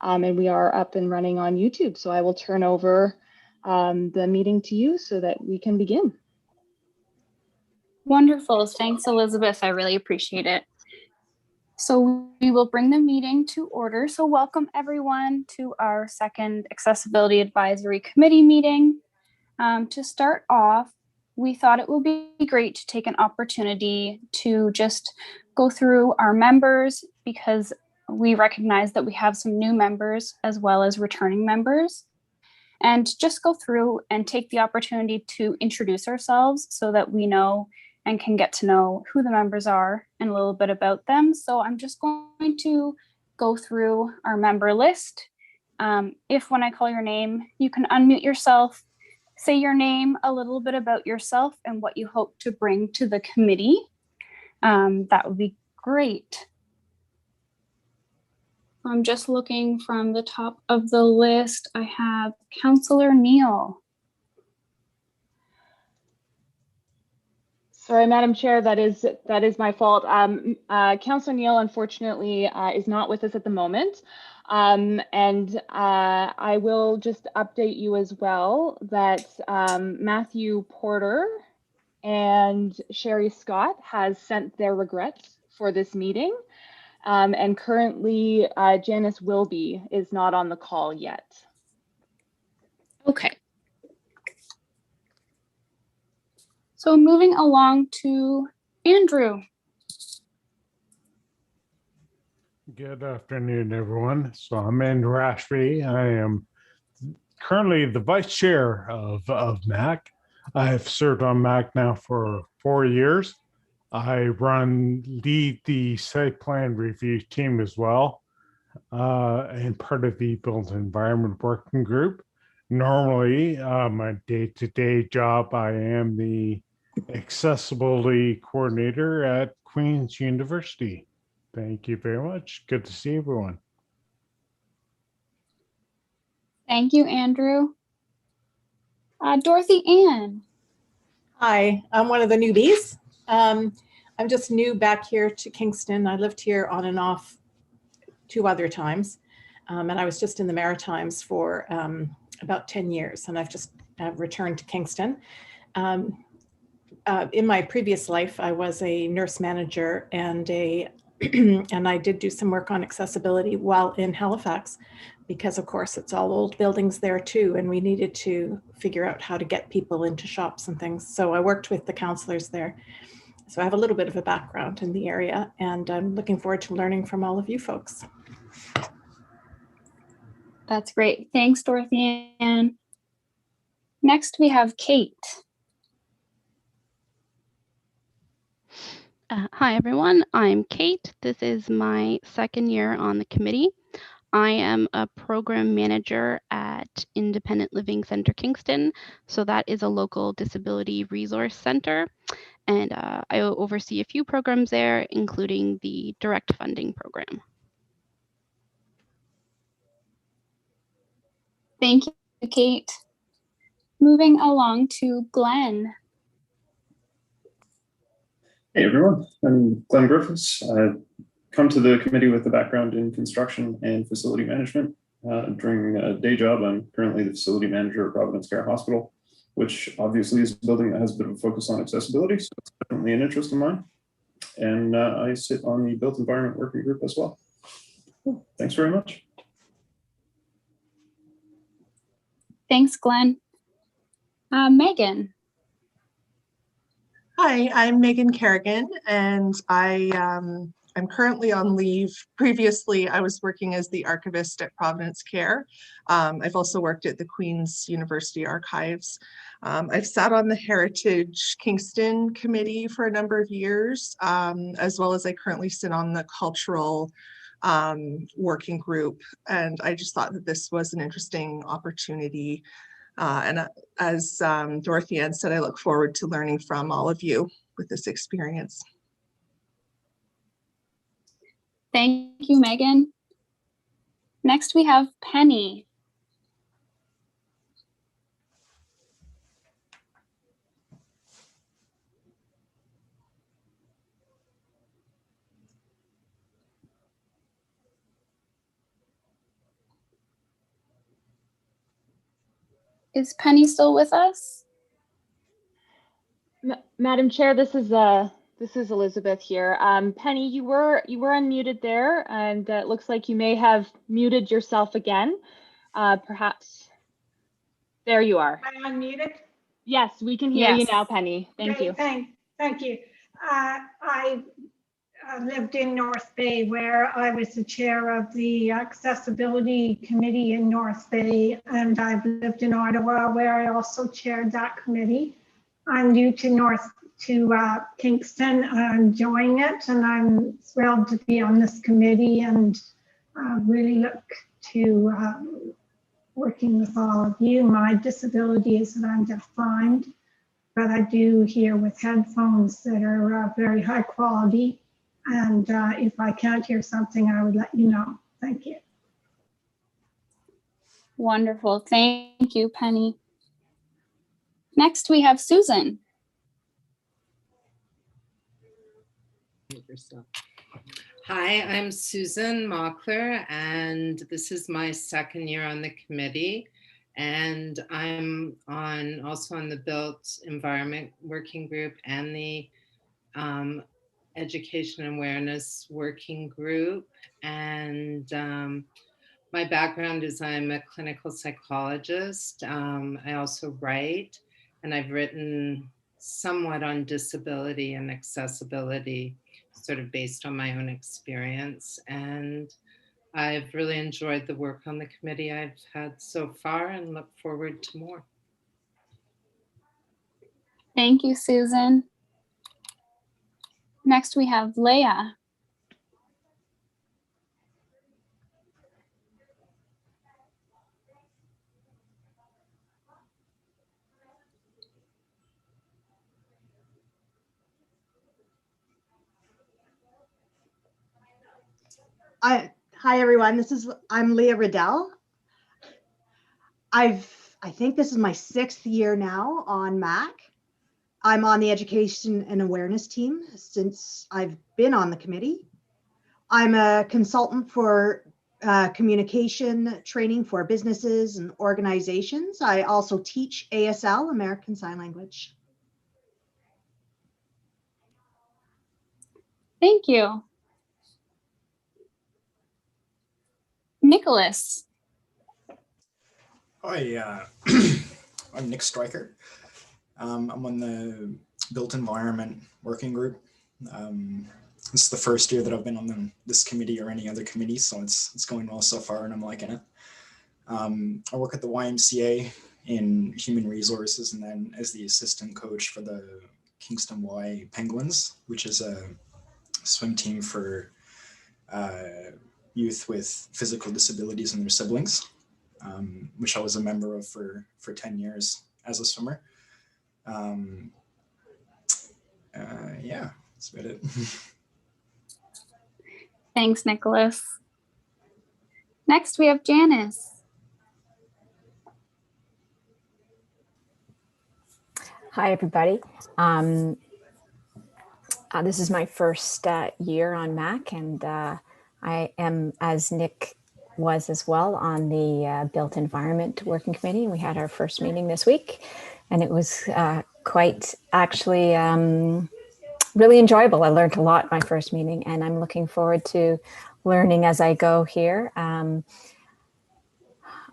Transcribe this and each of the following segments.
and we are up and running on YouTube. So I will turn over the meeting to you so that we can begin. Wonderful. Thanks, Elizabeth. I really appreciate it. So we will bring the meeting to order. So welcome everyone to our second Accessibility Advisory Committee meeting. To start off, we thought it would be great to take an opportunity to just go through our members, because we recognize that we have some new members as well as returning members, and just go through and take the opportunity to introduce ourselves so that we know and can get to know who the members are and a little bit about them. So I'm just going to go through our member list. If when I call your name, you can unmute yourself, say your name, a little bit about yourself and what you hope to bring to the committee. That would be great. I'm just looking from the top of the list. I have Councillor Neal. Sorry, Madam Chair, that is my fault. Councillor Neal, unfortunately, is not with us at the moment. I will just update you as well that Matthew Porter and Sherry Scott has sent their regrets for this meeting. And currently, Janice Wilby is not on the call yet. Okay. So moving along to Andrew. Good afternoon, everyone. So I'm Andrew Ashby. I am currently the vice chair of MAC. I've served on MAC now for 4 years. I lead the site plan review team as well, and part of the built environment working group. Normally, my day-to-day job, I am the accessibility coordinator at Queen's University. Thank you very much. Good to see everyone. Thank you, Andrew. Dorothy Ann. Hi, I'm one of the newbies. I'm just new back here to Kingston. I lived here on and off 2 other times. And I was just in the Maritimes for about 10 years, and I've just returned to Kingston. In my previous life, I was a nurse manager and and I did do some work on accessibility while in Halifax, because of course it's all old buildings there too, and we needed to figure out how to get people into shops and things. So I worked with the counselors there. So I have a little bit of a background in the area, and I'm looking forward to learning from all of you folks. That's great. Thanks, Dorothy Ann. Next, we have Kate. Hi, everyone. I'm Kate. This is my second year on the committee. I am a program manager at Independent Living Center Kingston. So that is a local disability resource center. And I oversee a few programs there, including the direct funding program. Thank you, Kate. Moving along to Glenn. Hey everyone, I'm Glenn Griffiths. I've come to the committee with a background in construction and facility management. During a day job, I'm currently the facility manager at Providence Care Hospital, which obviously is a building that has a bit of a focus on accessibility, so it's definitely an interest of mine. And I sit on the built environment working group as well. Thanks very much. Thanks, Glenn. Megan. Hi, I'm Megan Kerrigan, and I'm currently on leave. Previously, I was working as the archivist at Providence Care. I've also worked at the Queen's University Archives. I've sat on the Heritage Kingston Committee for a number of years, as well as I currently sit on the Cultural Working Group. And I just thought that this was an interesting opportunity. And as Dorothy Ann said, I look forward to learning from all of you with this experience. Thank you, Megan. Next, we have Penny. Is Penny still with us? Madam Chair, this is Elizabeth here. Penny, you were unmuted there, and it looks like you may have muted yourself again. Perhaps there you are. Am I unmuted? Yes, we can hear you Yes. now, Penny. Thank Okay, you. Thank you. I lived in North Bay, where I was the chair of the Accessibility Committee in North Bay, and I've lived in Ottawa, where I also chaired that committee. I'm new to Kingston. I'm enjoying it, and I'm thrilled to be on this committee, and really look to working with all of you. My disability is that I'm deafblind, but I do hear with headphones that are very high quality. And if I can't hear something, I would let you know. Thank you. Wonderful. Thank you, Penny. Next, we have Susan. Hi, I'm Susan Mockler, and this is my second year on the committee. And I'm also on the Built Environment Working Group and the Education Awareness Working Group. And my background is I'm a clinical psychologist. I also write, and I've written somewhat on disability and accessibility, sort of based on my own experience. And I've really enjoyed the work on the committee I've had so far and look forward to more. Thank you, Susan. Next, we have Leah. Hi everyone, I'm Leah Riddell. I think this is my 6th year now on MAC. I'm on the Education and Awareness team since I've been on the committee. I'm a consultant for communication training for businesses and organizations. I also teach ASL, American Sign Language. Thank you. Nicholas. Hi, I'm Nick Stryker. I'm on the Built Environment Working Group. This is the first year that I've been on this committee or any other committee, so it's going well so far and I'm liking it. I work at the YMCA in human resources and then as the assistant coach for the Kingston Y Penguins, which is a swim team for youth with physical disabilities and their siblings, which I was a member of for 10 years as a swimmer. Yeah, that's about it. Thanks, Nicholas. Next, we have Janice. Hi, everybody. This is my first year on MAC, and I am, as Nick was as well, on the Built Environment Working Committee. We had our first meeting this week, and it was quite actually really enjoyable. I learned a lot my first meeting, and I'm looking forward to learning as I go here.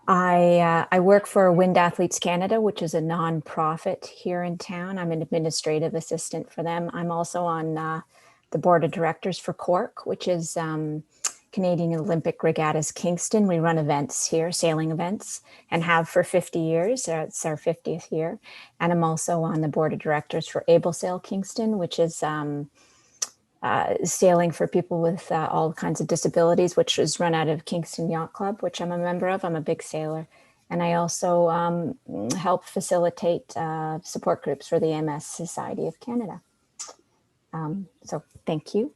I work for Wind Athletes Canada, which is a nonprofit here in town. I'm an administrative assistant for them. I'm also on the board of directors for Cork, which is Canadian Olympic Regattas Kingston. We run events here, sailing events, and have for 50 years. It's our 50th year. And I'm also on the board of directors for Able Sail Kingston, which is sailing for people with all kinds of disabilities, which is run out of Kingston Yacht Club, which I'm a member of. I'm a big sailor. And I also help facilitate support groups for the MS Society of Canada. So thank you.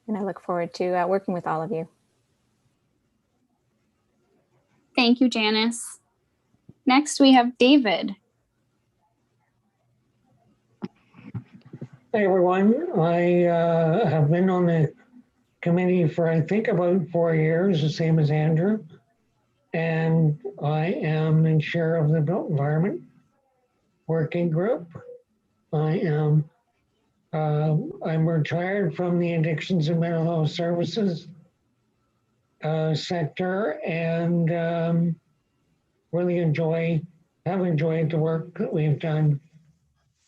And I look forward to working with all of you. Thank you, Janice. Next, we have David. Hey, everyone. I have been on the committee for, I think, about 4 years, the same as Andrew. And I am the chair of the Built Environment Working Group. I'm retired from the Addictions and Mental Health Services sector, and really have enjoyed the work that we've done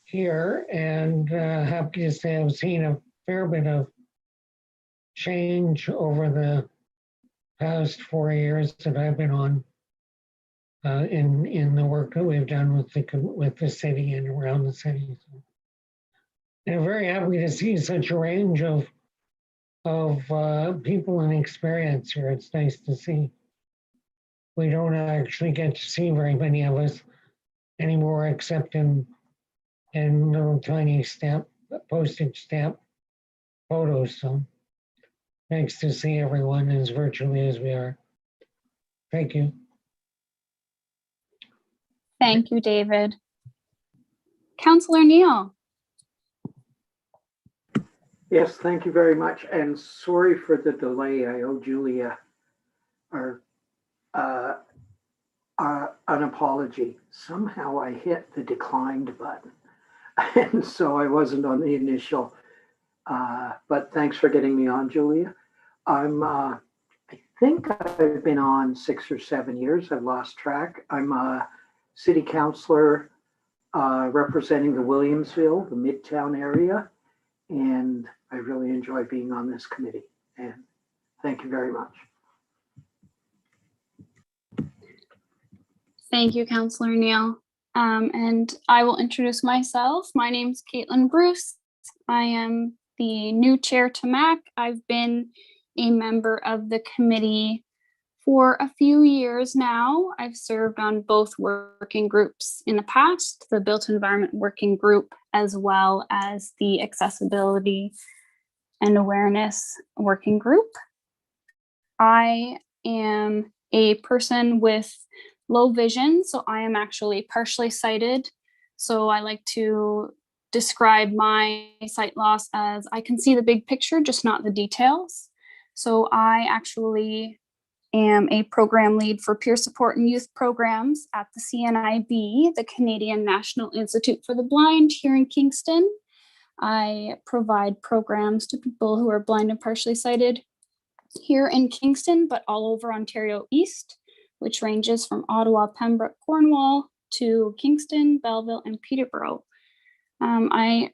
here, and happy to say I've seen a fair bit of change over the past 4 years that I've been on in the work that we've done with the city and around the city. So, and I'm very happy to see such a range of people and experience here. It's nice to see. We don't actually get to see very many of us anymore, except in little tiny postage stamp photos. So thanks to see everyone as virtually as we are. Thank you. Thank you, David. Councillor Neal. Yes, thank you very much. And sorry for the delay. I owe Julia an apology. Somehow I hit the declined button. And so I wasn't on the initial, but thanks for getting me on, Julia. I think I've been on 6 or 7 years. I've lost track. I'm a city councillor representing the Williamsville, the Midtown area. And I really enjoy being on this committee. And thank you very much. Thank you, Councillor Neal. And I will introduce myself. My name is Caitlin Bruce. I am the new chair to MAC. I've been a member of the committee for a few years now. I've served on both working groups in the past, the Built Environment Working Group, as well as the Accessibility and Awareness Working Group. I am a person with low vision, so I am actually partially sighted. So I like to describe my sight loss as I can see the big picture, just not the details. So I actually am a program lead for peer support and youth programs at the CNIB, the Canadian National Institute for the Blind here in Kingston. I provide programs to people who are blind and partially sighted here in Kingston, but all over Ontario East, which ranges from Ottawa, Pembroke, Cornwall to Kingston, Belleville, and Peterborough. I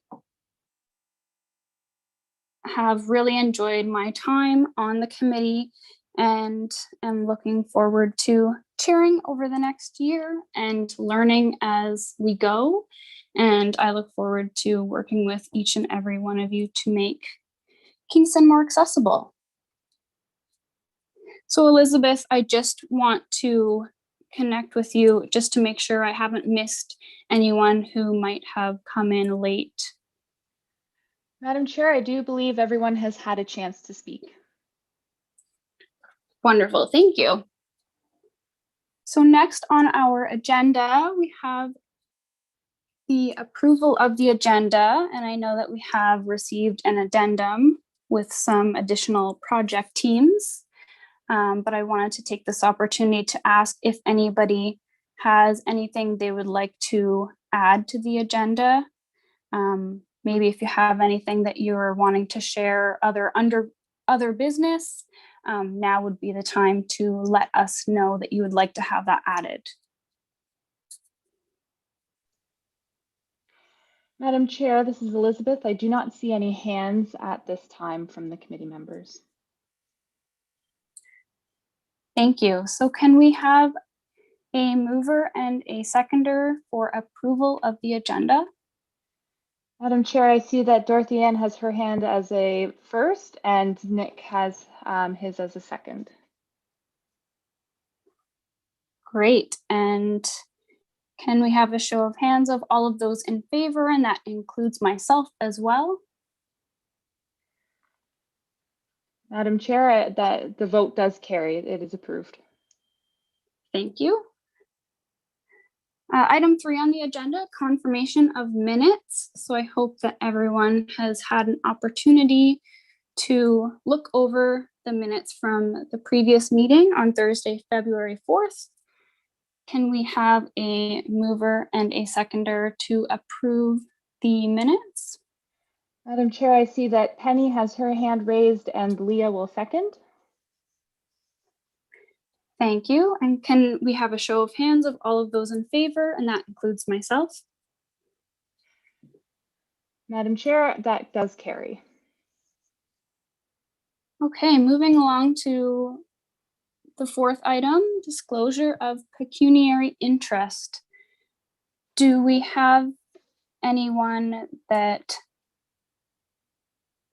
have really enjoyed my time on the committee and am looking forward to chairing over the next year and learning as we go. And I look forward to working with each and every one of you to make Kingston more accessible. So Elizabeth, I just want to connect with you just to make sure I haven't missed anyone who might have come in late. Madam Chair, I do believe everyone has had a chance to speak. Wonderful, thank you. So next on our agenda, we have the approval of the agenda, and I know that we have received an addendum with some additional project teams, but I wanted to take this opportunity to ask if anybody has anything they would like to add to the agenda. Maybe if you have anything that you're wanting to share under other business, now would be the time to let us know that you would like to have that added. Madam Chair, this is Elizabeth. I do not see any hands at this time from the committee members. Thank you. So can we have a mover and a seconder for approval of the agenda? Madam Chair, I see that Dorothy Ann has her hand as a first and Nick has his as a second. Great. And can we have a show of hands of all of those in favor? And that includes myself as well. Madam Chair, the vote does carry. It is approved. Thank you. Item 3 on the agenda, confirmation of minutes. So I hope that everyone has had an opportunity to look over the minutes from the previous meeting on Thursday, February 4th. Can we have a mover and a seconder to approve the minutes? Madam Chair, I see that Penny has her hand raised and Leah will second. Thank you. And can we have a show of hands of all of those in favor? And that includes myself. Madam Chair, that does carry. Okay, moving along to the fourth item, disclosure of pecuniary interest. Do we have anyone that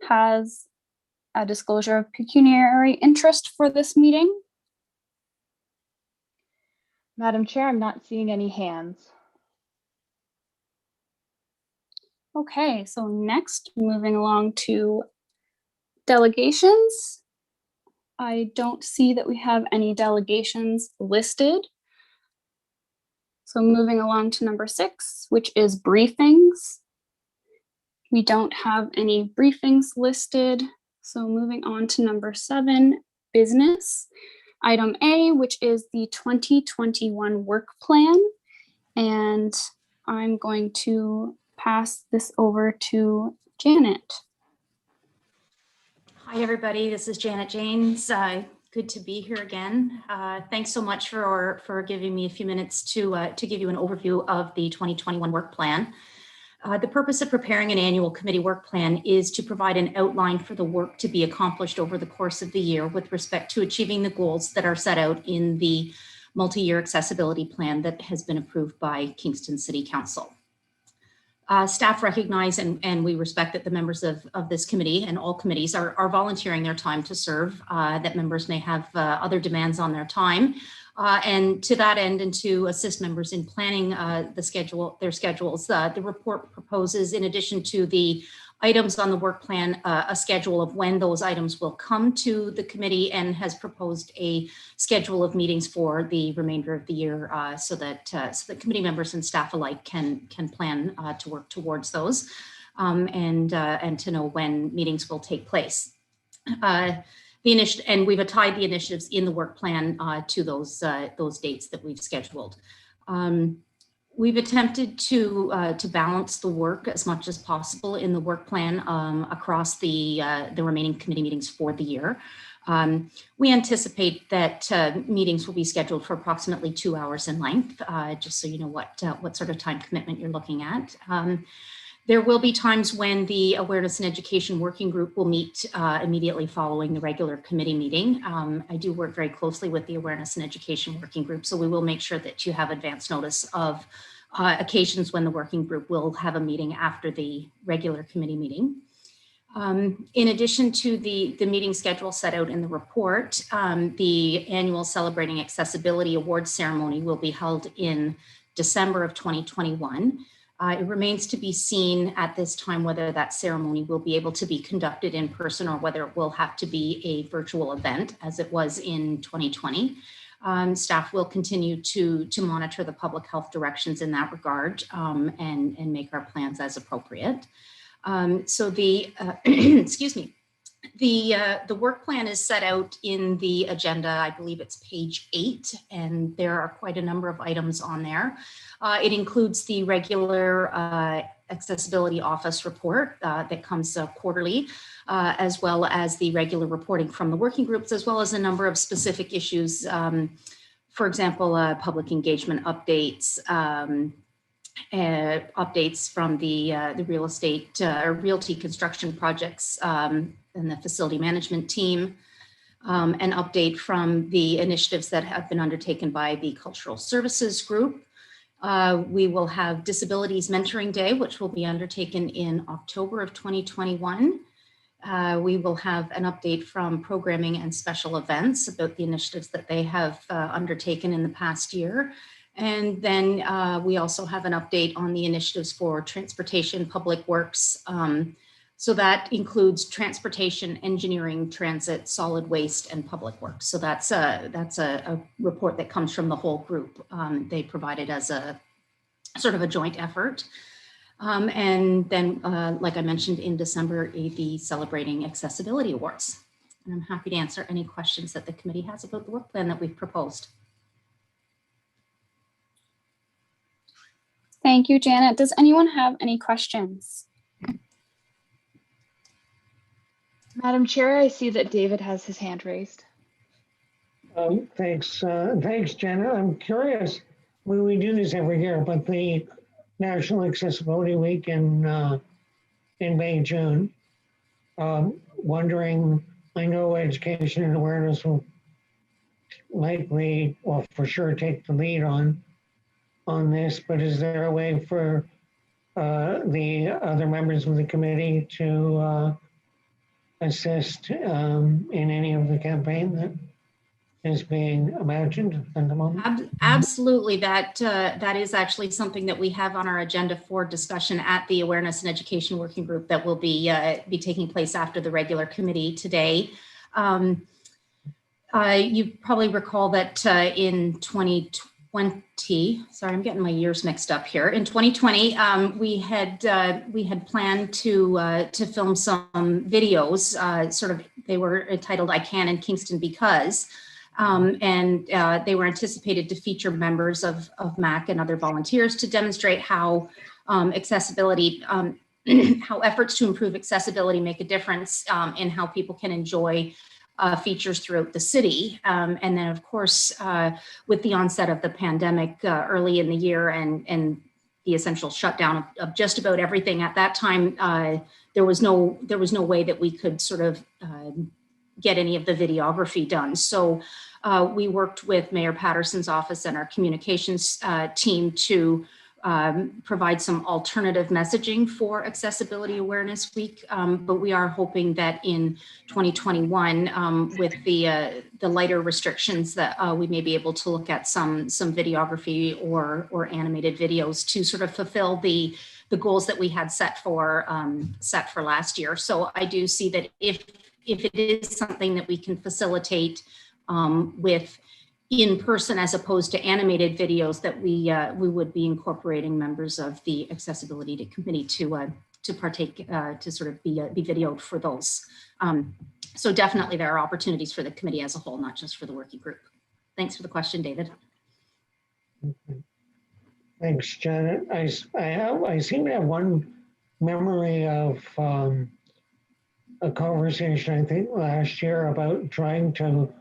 has a disclosure of pecuniary interest for this meeting? Madam Chair, I'm not seeing any hands. Okay, so next, moving along to delegations. I don't see that we have any delegations listed. So moving along to number 6, which is briefings. We don't have any briefings listed. So moving on to number 7, business. Item A, which is the 2021 work plan. And I'm going to pass this over to Janet. Hi, everybody. This is Janet James. Good to be here again. Thanks so much for giving me a few minutes to give you an overview of the 2021 work plan. The purpose of preparing an annual committee work plan is to provide an outline for the work to be accomplished over the course of the year with respect to achieving the goals that are set out in the multi-year accessibility plan that has been approved by Kingston City Council. Staff recognize and we respect that the members of this committee and all committees are volunteering their time to serve, that members may have other demands on their time. And to that end, and to assist members in planning their schedules, the report proposes, in addition to the items on the work plan, a schedule of when those items will come to the committee, and has proposed a schedule of meetings for the remainder of the year, so that committee members and staff alike can plan to work towards those, and to know when meetings will take place. And we've tied the initiatives in the work plan to those dates that we've scheduled. We've attempted to balance the work as much as possible in the work plan across the remaining committee meetings for the year. We anticipate that meetings will be scheduled for approximately 2 hours in length, just so you know what sort of time commitment you're looking at. There will be times when the Awareness and Education Working Group will meet immediately following the regular committee meeting. I do work very closely with the Awareness and Education Working Group, so we will make sure that you have advance notice of occasions when the working group will have a meeting after the regular committee meeting. In addition to the meeting schedule set out in the report, the annual Celebrating Accessibility Awards ceremony will be held in December of 2021. It remains to be seen at this time whether that ceremony will be able to be conducted in person or whether it will have to be a virtual event as it was in 2020. Staff will continue to monitor the public health directions in that regard, and make our plans as appropriate. So the, excuse me, the work plan is set out in the agenda. I believe it's page 8, and there are quite a number of items on there. It includes the regular accessibility office report that comes quarterly, as well as the regular reporting from the working groups, as well as a number of specific issues. For example, public engagement updates, updates from the real estate or realty construction projects and the facility management team, an update from the initiatives that have been undertaken by the Cultural Services Group. We will have Disabilities Mentoring Day, which will be undertaken in October of 2021. We will have an update from Programming and Special Events about the initiatives that they have undertaken in the past year. And then we also have an update on the initiatives for transportation, public works. So that includes transportation, engineering, transit, solid waste, and public works. So that's a report that comes from the whole group. They provided as a sort of a joint effort. And then, like I mentioned, in December, the Celebrating Accessibility Awards. And I'm happy to answer any questions that the committee has about the work plan that we've proposed. Thank you, Janet. Does anyone have any questions? Madam Chair, I see that David has his hand raised. Thanks, Janet. I'm curious. We do this every year, but the National Accessibility Week in May, June. Wondering, I know education and awareness will likely, well, for sure, take the lead on this, but is there a way for the other members of the committee to assist in any of the campaign that is being imagined at the moment? Absolutely. That is actually something that we have on our agenda for discussion at the Awareness and Education Working Group that will be taking place after the regular committee today. You probably recall that in 2020, sorry, I'm getting my years mixed up here. In 2020, we had planned to film some videos. They were entitled "I Can" in Kingston Because. And they were anticipated to feature members of MAC and other volunteers to demonstrate how accessibility, how efforts to improve accessibility make a difference in how people can enjoy features throughout the city. And then, of course, with the onset of the pandemic early in the year and the essential shutdown of just about everything at that time, there was no way that we could sort of get any of the videography done. So we worked with Mayor Patterson's office and our communications team to provide some alternative messaging for Accessibility Awareness Week. But we are hoping that in 2021, with the lighter restrictions, that we may be able to look at some videography or animated videos to sort of fulfill the goals that we had set for last year. So I do see that if it is something that we can facilitate with in person as opposed to animated videos, that we would be incorporating members of the accessibility committee to partake, to sort of be videoed for those. So definitely there are opportunities for the committee as a whole, not just for the working group. Thanks for the question, David. Okay. Thanks, Janet. I seem to have one memory of a conversation, I think last year, about trying to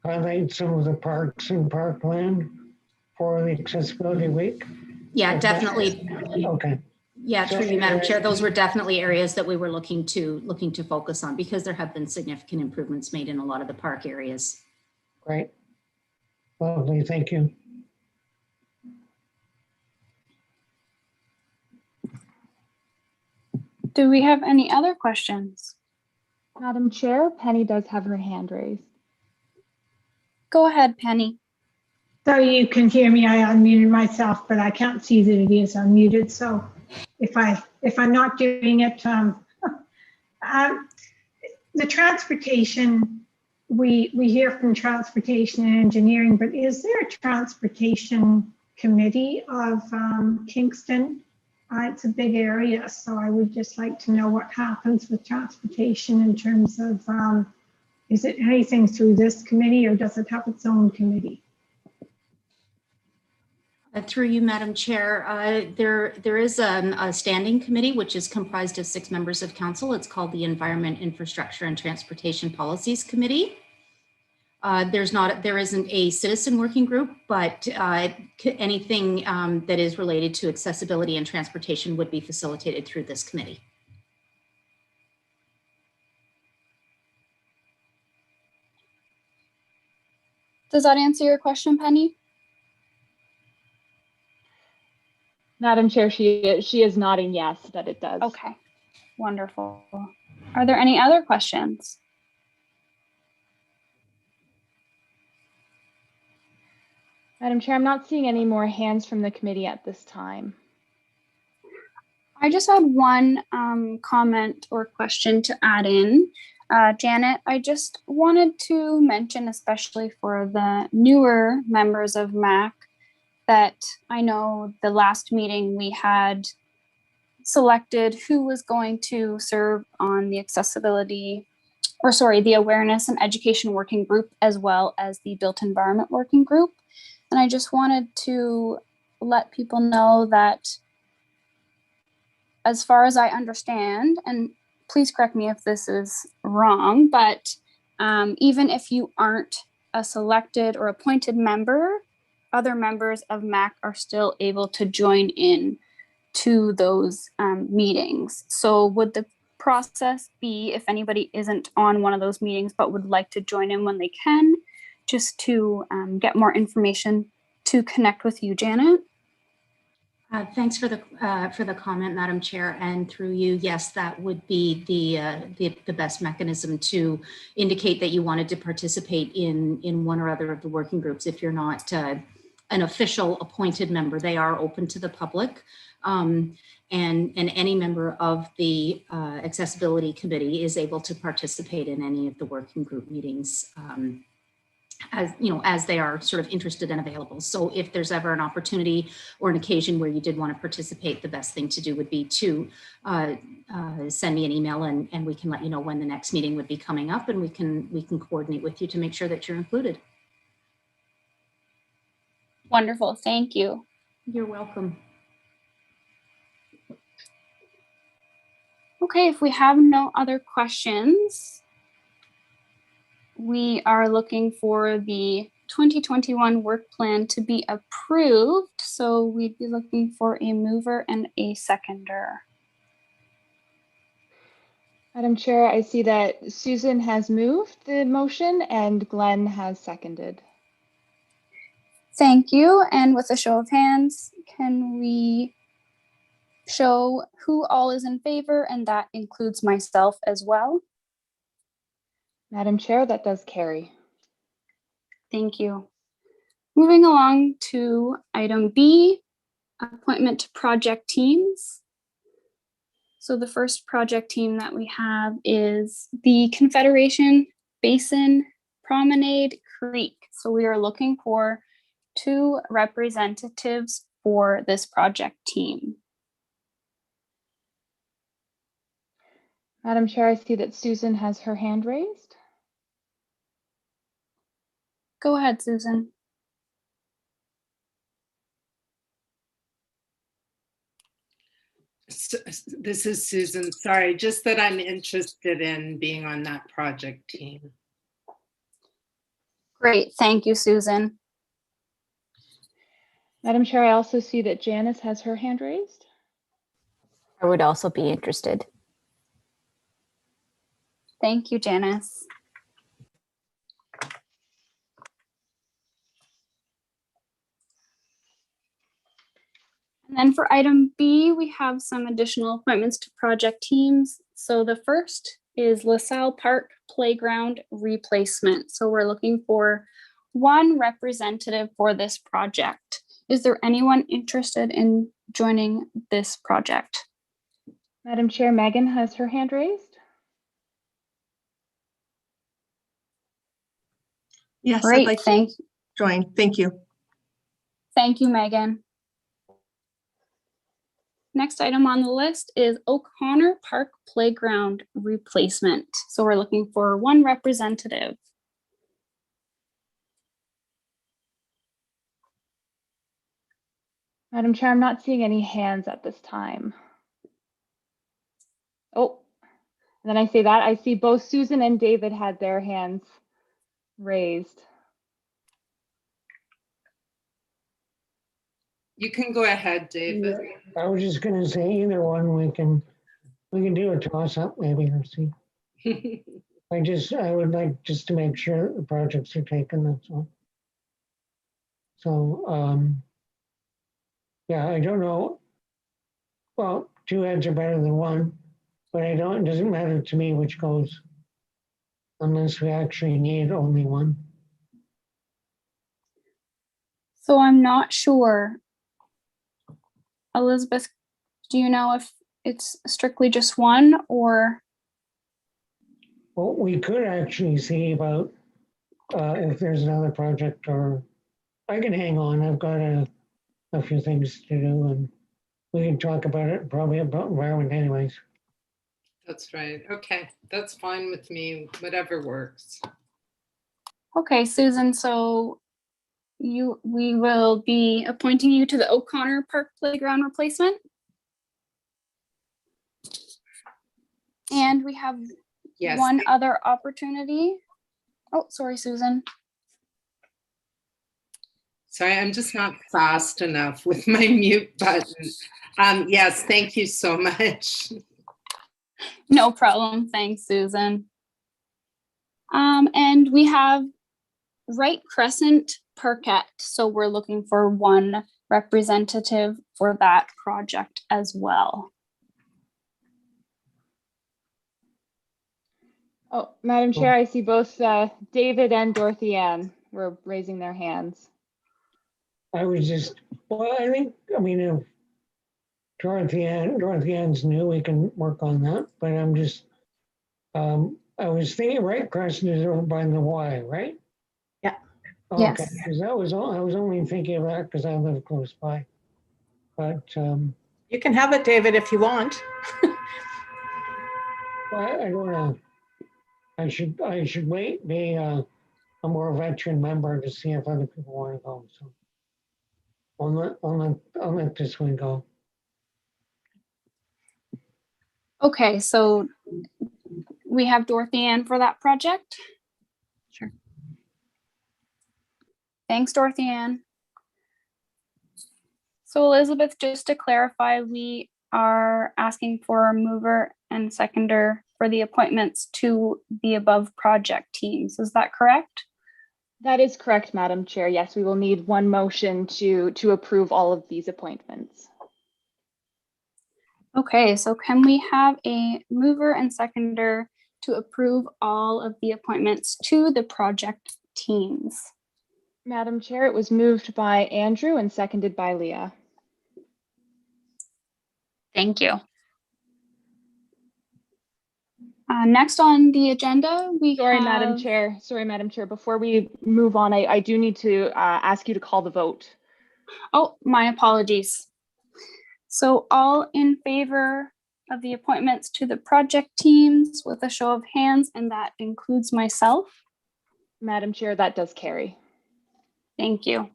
highlight some of the parks and parkland for the Accessibility Week. Yeah, definitely. Okay. Yeah, through you, Madam Chair, those were definitely areas that we were looking to focus on, because there have been significant improvements made in a lot of the park areas. Great. Lovely, thank you. Do we have any other questions? Madam Chair, Penny does have her hand raised. Go ahead, Penny. Sorry, you can hear me. I unmuted myself, but I can't see that it is unmuted. So if I'm not doing it, the transportation, we hear from transportation and engineering, but is there a transportation committee of Kingston? It's a big area, so I would just like to know what happens with transportation in terms of, is it anything through this committee, or does it have its own committee? Through you, Madam Chair, there is a standing committee which is comprised of 6 members of council. It's called the Environment, Infrastructure and Transportation Policies Committee. There isn't a citizen working group, but anything that is related to accessibility and transportation would be facilitated through this committee. Does that answer your question, Penny? Madam Chair, she is nodding yes, that it does. Okay, wonderful. Are there any other questions? Madam Chair, I'm not seeing any more hands from the committee at this time. I just had one comment or question to add in. Janet, I just wanted to mention, especially for the newer members of MAC, that I know the last meeting we had selected who was going to serve on the the Awareness and Education Working Group, as well as the Built Environment Working Group. And I just wanted to let people know that, as far as I understand, and please correct me if this is wrong, but even if you aren't a selected or appointed member, other members of MAC are still able to join in to those meetings. So would the process be, if anybody isn't on one of those meetings but would like to join in when they can, just to get more information, to connect with you, Janet? Thanks for the comment, Madam Chair, and through you, yes, that would be the best mechanism to indicate that you wanted to participate in one or other of the working groups. If you're not an official appointed member, they are open to the public, and any member of the Accessibility Committee is able to participate in any of the working group meetings. As you know, as they are sort of interested and available. So if there's ever an opportunity or an occasion where you did want to participate, the best thing to do would be to send me an email, and we can let you know when the next meeting would be coming up, and we can coordinate with you to make sure that you're included. Wonderful, thank you. You're welcome. Okay, if we have no other questions, we are looking for the 2021 work plan to be approved. So we'd be looking for a mover and a seconder. Madam Chair, I see that Susan has moved the motion and Glenn has seconded. Thank you. And with a show of hands, can we show who all is in favor? And that includes myself as well. Madam Chair, that does carry. Thank you. Moving along to item B, appointment to project teams. So the first project team that we have is the Confederation Basin Promenade Creek. So we are looking for 2 representatives for this project team. Madam Chair, I see that Susan has her hand raised. Go ahead, Susan. This is Susan. Sorry, just that I'm interested in being on that project team. Great, thank you, Susan. Madam Chair, I also see that Janice has her hand raised. I would also be interested. Thank you, Janice. And then for item B, we have some additional appointments to project teams. So the first is Lasalle Park Playground Replacement. So we're looking for 1 representative for this project. Is there anyone interested in joining this project? Madam Chair, Megan has her hand raised. Yes, Great, I'd like to join. Thank you. Thank you, Megan. Next item on the list is O'Connor Park Playground Replacement. So we're looking for 1 representative. Madam Chair, I'm not seeing any hands at this time. Oh, and then I say that, I see both Susan and David had their hands raised. You can go ahead, David. I was just gonna say either one, we can do a toss up maybe or see. I would like just to make sure that the projects are taken, that's all. So, yeah, I don't know. Well, 2 heads are better than 1, but it doesn't matter to me which goes unless we actually need only 1. So I'm not sure. Elizabeth, do you know if it's strictly just 1 or? Well, we could actually see about if there's another project, or I can hang on. I've got a few things to do, and we can talk about it probably about environment anyways. That's right. Okay, that's fine with me. Whatever works. Okay, Susan, so we will be appointing you to the O'Connor Park Playground replacement. And we have one other opportunity. Oh, sorry, Susan. Sorry, I'm just not fast enough with my mute button. Yes, thank you so much. No problem. Thanks, Susan. And we have Wright Crescent Parkette. So we're looking for one representative for that project as well. Oh, Madam Chair, I see both David and Dorothy Ann were raising their hands. I was just, well, I mean, if Dorothy Ann's new, we can work on that, but I'm just, I was thinking Wright Crescent is over by the Y, right? Yeah. Okay, Yes. because I was only thinking of that because I live close by. But You can have it, David, if you want. well, I don't know. I should wait, be a more veteran member to see if other people want to go. So I'll let this one go. Okay, so we have Dorothy Ann for that project. Sure. Thanks, Dorothy Ann. So Elizabeth, just to clarify, we are asking for a mover and seconder for the appointments to the above project teams. Is that correct? That is correct, Madam Chair. Yes, we will need one motion to approve all of these appointments. Okay, so can we have a mover and seconder to approve all of the appointments to the project teams? Madam Chair, it was moved by Andrew and seconded by Leah. Thank you. Next on the agenda, we have... Madam Chair. Sorry, Madam Chair. Before we move on, I do need to ask you to call the vote. Oh, my apologies. So all in favor of the appointments to the project teams with a show of hands, and that includes myself? Madam Chair, that does carry. Thank you.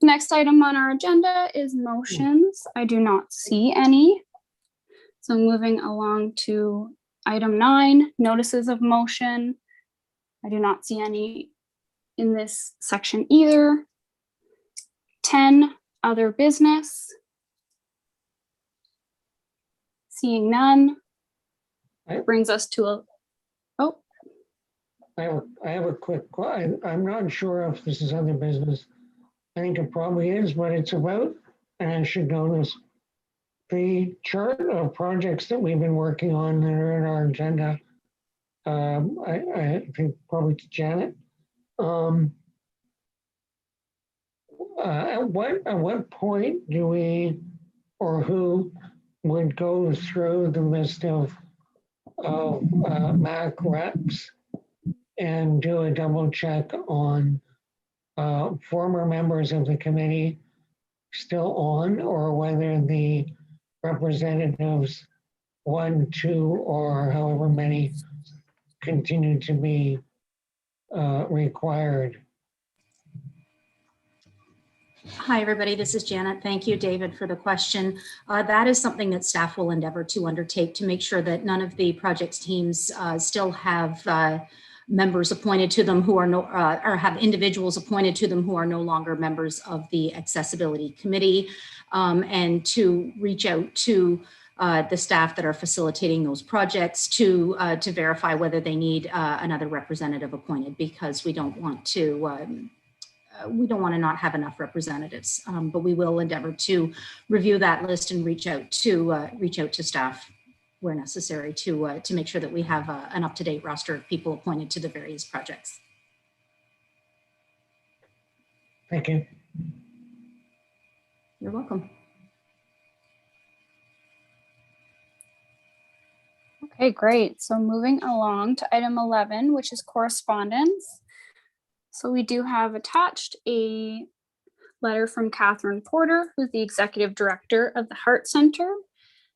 Next item on our agenda is motions. I do not see any. So moving along to item 9, notices of motion. I do not see any in this section either. 10, other business. Seeing none. Brings us to a, oh. I have a quick, I'm not sure if this is other business. I think it probably is, but it's about, and I should know this, the chart of projects that we've been working on that are in our agenda. I think probably to Janet. At what point do we, or who would go through the list of MAC reps and do a double check on former members of the committee still on, or whether the representatives 1, 2, or however many continue to be required? Hi, everybody. This is Janet. Thank you, David, for the question. That is something that staff will endeavor to undertake to make sure that none of the projects teams still have members appointed to them who are no, or have individuals appointed to them who are no longer members of the Accessibility Committee, and to reach out to the staff that are facilitating those projects to verify whether they need another representative appointed, because we don't want to not have enough representatives, but we will endeavor to review that list and reach out to staff where necessary to make sure that we have an up-to-date roster of people appointed to the various projects. Thank you. You're welcome. Okay, great. So moving along to item 11, which is correspondence. So we do have attached a letter from Catherine Porter, who's the Executive Director of the Heart Center,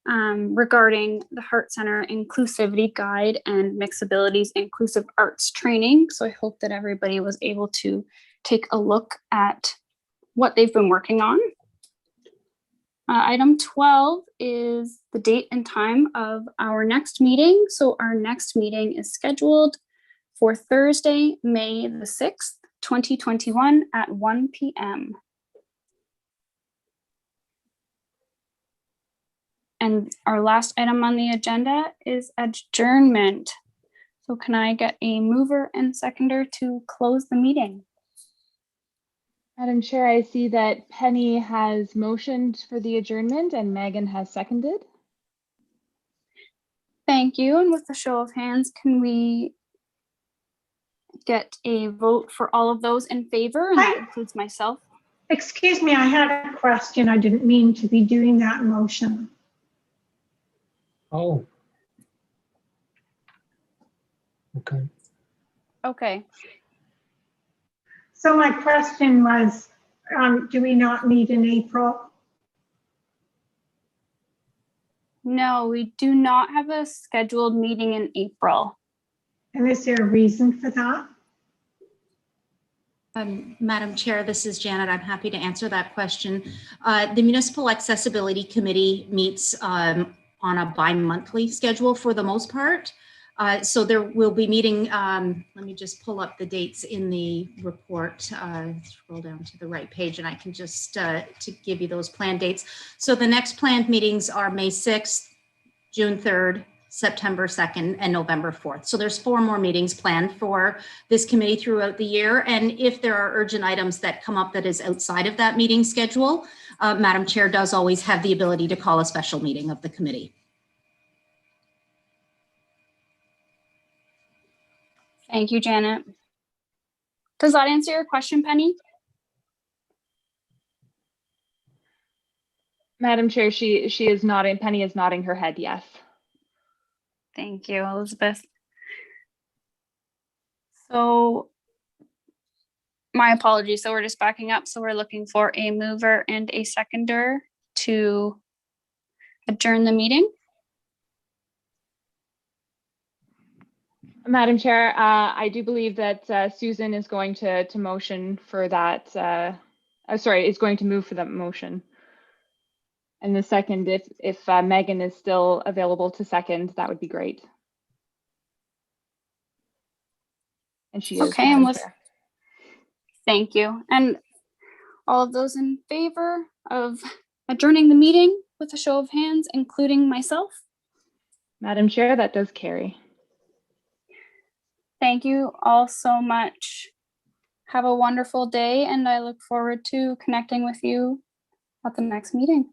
regarding the Heart Center Inclusivity Guide and Mixability's Inclusive Arts Training. So I hope that everybody was able to take a look at what they've been working on. Item 12 is the date and time of our next meeting. So our next meeting is scheduled for Thursday, May the 6th, 2021 at 1 p.m. And our last item on the agenda is adjournment. So can I get a mover and seconder to close the meeting? Madam Chair, I see that Penny has motioned for the adjournment and Megan has seconded. Thank you. And with the show of hands, can we get a vote for all of those in favor? And that includes myself. Excuse me, I had a question. I didn't mean to be doing that motion. Oh. Okay. Okay. So my question was, do we not meet in April? No, we do not have a scheduled meeting in April. And is there a reason for that? Madam Chair, this is Janet. I'm happy to answer that question. The Municipal Accessibility Committee meets on a bi-monthly schedule for the most part. So there will be meeting, let me just pull up the dates in the report, scroll down to the right page and I can just to give you those planned dates. So the next planned meetings are May 6th, June 3rd, September 2nd, and November 4th. So there's 4 more meetings planned for this committee throughout the year. And if there are urgent items that come up that is outside of that meeting schedule, Madam Chair does always have the ability to call a special meeting of the committee. Thank you, Janet. Does that answer your question, Penny? Madam Chair, she is nodding. Penny is nodding her head, yes. Thank you, Elizabeth. So my apologies. So we're just backing up. So we're looking for a mover and a seconder to adjourn the meeting. Madam Chair, I do believe that Susan is going to motion for that. Sorry, is going to move for that motion. And the second, if Megan is still available to second, that would be great. And she is. Okay, and with, thank you. And all of those in favor of adjourning the meeting with a show of hands, including myself? Madam Chair, that does carry. Thank you all so much. Have a wonderful day, and I look forward to connecting with you at the next meeting.